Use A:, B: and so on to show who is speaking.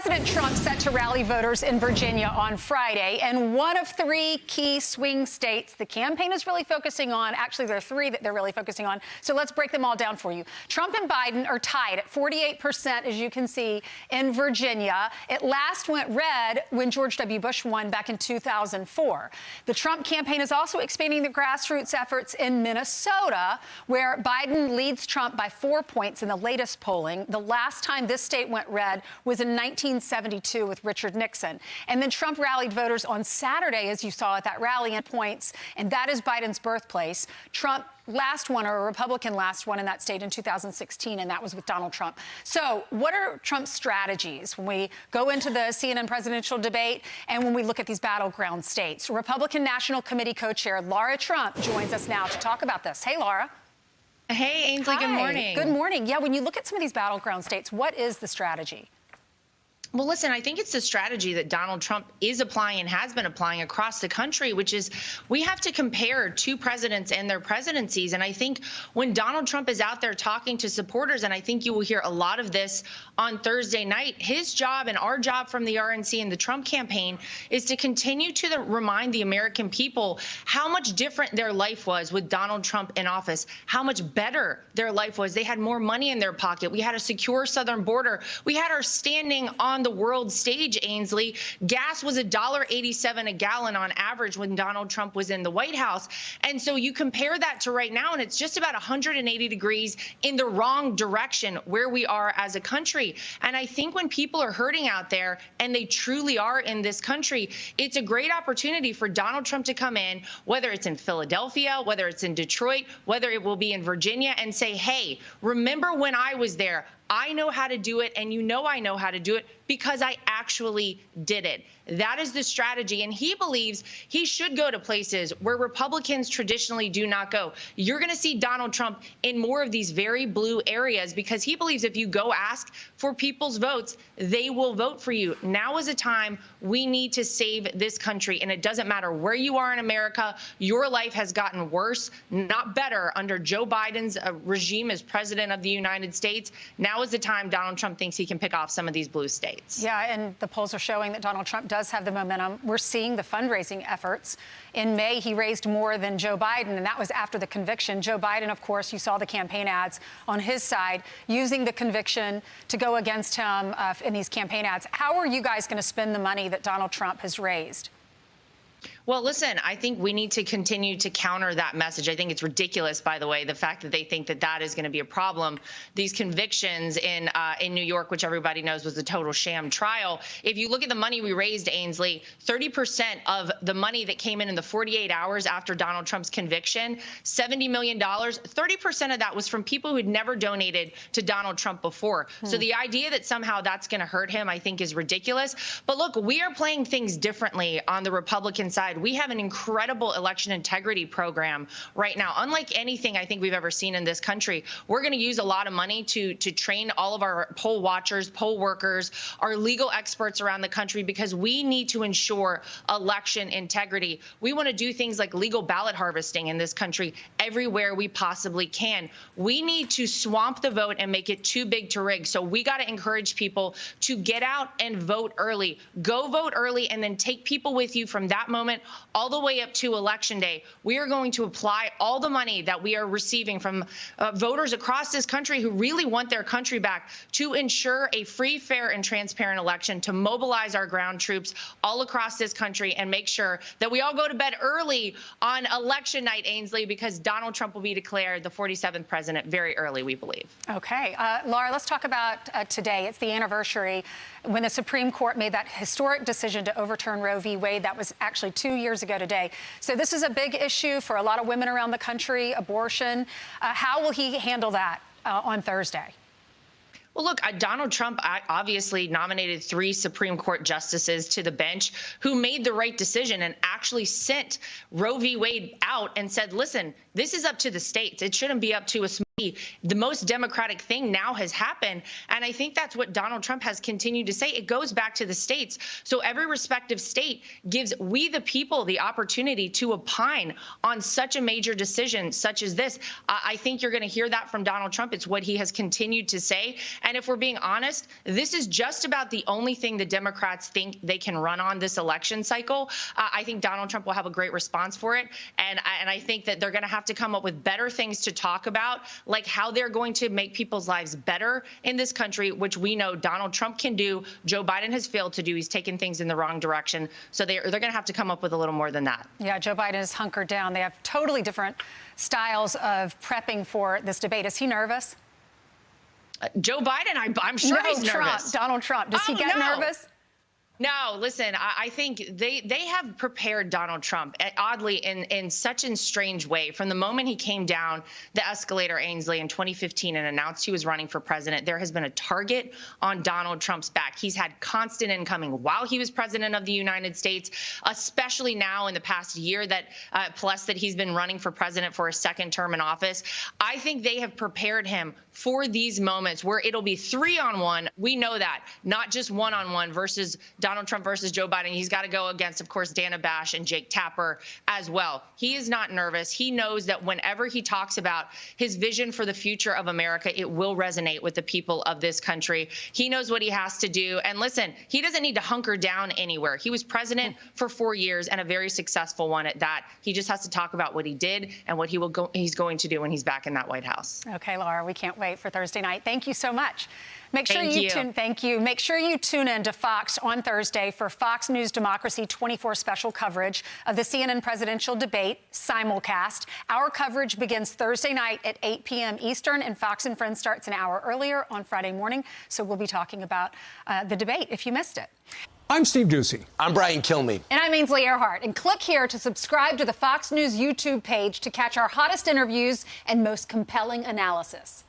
A: President Trump set to rally voters in Virginia on Friday, and one of three key swing states the campaign is really focusing on. Actually, there are three that they're really focusing on. So let's break them all down for you. Trump and Biden are tied at 48%, as you can see, in Virginia. It last went red when George W. Bush won back in 2004. The Trump campaign is also expanding the grassroots efforts in Minnesota, where Biden leads Trump by 4 points in the latest polling. The last time this state went red was in 1972 with Richard Nixon. And then Trump rallied voters on Saturday, as you saw at that rally, in points, and that is Biden's birthplace. Trump last won, or a Republican last won in that state in 2016, and that was with Donald Trump. So what are Trump's strategies when we go into the CNN presidential debate and when we look at these battleground states? Republican National Committee co-chair Lara Trump joins us now to talk about this. Hey, Lara.
B: Hey, Ainsley.
A: Hi.
B: Good morning.
A: Good morning. Yeah, when you look at some of these battleground states, what is the strategy?
B: Well, listen, I think it's the strategy that Donald Trump is applying and has been applying across the country, which is we have to compare two presidents and their presidencies. And I think when Donald Trump is out there talking to supporters, and I think you will hear a lot of this on Thursday night, his job and our job from the RNC and the Trump campaign is to continue to remind the American people how much different their life was with Donald Trump in office, how much better their life was. They had more money in their pocket. We had a secure southern border. We had our standing on the world stage, Ainsley. Gas was $1.87 a gallon on average when Donald Trump was in the White House. And so you compare that to right now, and it's just about 180 degrees in the wrong direction where we are as a country. And I think when people are hurting out there, and they truly are in this country, it's a great opportunity for Donald Trump to come in, whether it's in Philadelphia, whether it's in Detroit, whether it will be in Virginia, and say, hey, remember when I was there? I know how to do it, and you know I know how to do it because I actually did it. That is the strategy, and he believes he should go to places where Republicans traditionally do not go. You're going to see Donald Trump in more of these very blue areas because he believes if you go ask for people's votes, they will vote for you. Now is a time we need to save this country, and it doesn't matter where you are in America. Your life has gotten worse, not better, under Joe Biden's regime as president of the United States. Now is the time Donald Trump thinks he can pick off some of these blue states.
A: Yeah, and the polls are showing that Donald Trump does have the momentum. We're seeing the fundraising efforts. In May, he raised more than Joe Biden, and that was after the conviction. Joe Biden, of course, you saw the campaign ads on his side, using the conviction to go against him in these campaign ads. How are you guys going to spend the money that Donald Trump has raised?
B: Well, listen, I think we need to continue to counter that message. I think it's ridiculous, by the way, the fact that they think that that is going to be a problem. These convictions in New York, which everybody knows was a total sham trial. If you look at the money we raised, Ainsley, 30% of the money that came in the 48 hours after Donald Trump's conviction, $70 million, 30% of that was from people who had never donated to Donald Trump before. So the idea that somehow that's going to hurt him, I think, is ridiculous. But look, we are playing things differently on the Republican side. We have an incredible election integrity program right now, unlike anything I think we've ever seen in this country. We're going to use a lot of money to train all of our poll watchers, poll workers, our legal experts around the country, because we need to ensure election integrity. We want to do things like legal ballot harvesting in this country everywhere we possibly can. We need to swamp the vote and make it too big to rig. So we got to encourage people to get out and vote early. Go vote early, and then take people with you from that moment all the way up to Election Day. We are going to apply all the money that we are receiving from voters across this country who really want their country back to ensure a free, fair, and transparent election, to mobilize our ground troops all across this country and make sure that we all go to bed early on election night, Ainsley, because Donald Trump will be declared the 47th president very early, we believe.
A: Okay. Lara, let's talk about today. It's the anniversary when the Supreme Court made that historic decision to overturn Roe v. Wade. That was actually 2 years ago today. So this is a big issue for a lot of women around the country, abortion. How will he handle that on Thursday?
B: Well, look, Donald Trump obviously nominated 3 Supreme Court justices to the bench who made the right decision and actually actually sent Roe v. Wade out and said, listen, this is up to the states. It shouldn't be up to us. The most democratic thing now has happened. And I think that's what Donald Trump has continued to say. It goes back to the states. So every respective state gives we the people the opportunity to opine on such a major decision such as this. I think you're going to hear that from Donald Trump. It's what he has continued to say. And if we're being honest, this is just about the only thing the Democrats think they can run on this election cycle. I think Donald Trump will have a great response for it. And I think that they're going to have to come up with better things to talk about, like how they're going to make people's lives better in this country, which we know Donald Trump can do. Joe Biden has failed to do. He's taken things in the wrong direction. So they're going to have to come up with a little more than that.
A: Yeah, Joe Biden is hunkered down. They have totally different styles of prepping for this debate. Is he nervous?
B: Joe Biden, I'm sure he's nervous.
A: Donald Trump. Does he get nervous?
B: No, listen, I think they have prepared Donald Trump, oddly, in such a strange way. From the moment he came down the escalator, Ainsley, in 2015 and announced he was running for president, there has been a target on Donald Trump's back. He's had constant incoming while he was president of the United States, especially now in the past year plus that he's been running for president for a second term in office. I think they have prepared him for these moments where it'll be 3-on-1. We know that, not just 1-on-1 versus Donald Trump versus Joe Biden. He's got to go against, of course, Dana Bash and Jake Tapper as well. He is not nervous. He knows that whenever he talks about his vision for the future of America, it will resonate with the people of this country. He knows what he has to do. And listen, he doesn't need to hunker down anywhere. He was president for 4 years and a very successful one at that. He just has to talk about what he did and what he's going to do when he's back in that White House.
A: Okay, Lara, we can't wait for Thursday night. Thank you so much. Make sure
B: Thank you.
A: Make sure you tune in to Fox on Thursday for Fox News Democracy 24 special coverage of the CNN presidential debate simulcast. Our coverage begins Thursday night at 8 p.m. Eastern, and Fox and Friends starts an hour earlier on Friday morning. So we'll be talking about the debate if you missed it.
C: I'm Steve Doocy.
D: I'm Brian Kilmeade.
A: And I'm Ainsley Earhart. And click here to subscribe to the Fox News YouTube page to catch our hottest interviews and most compelling analysis.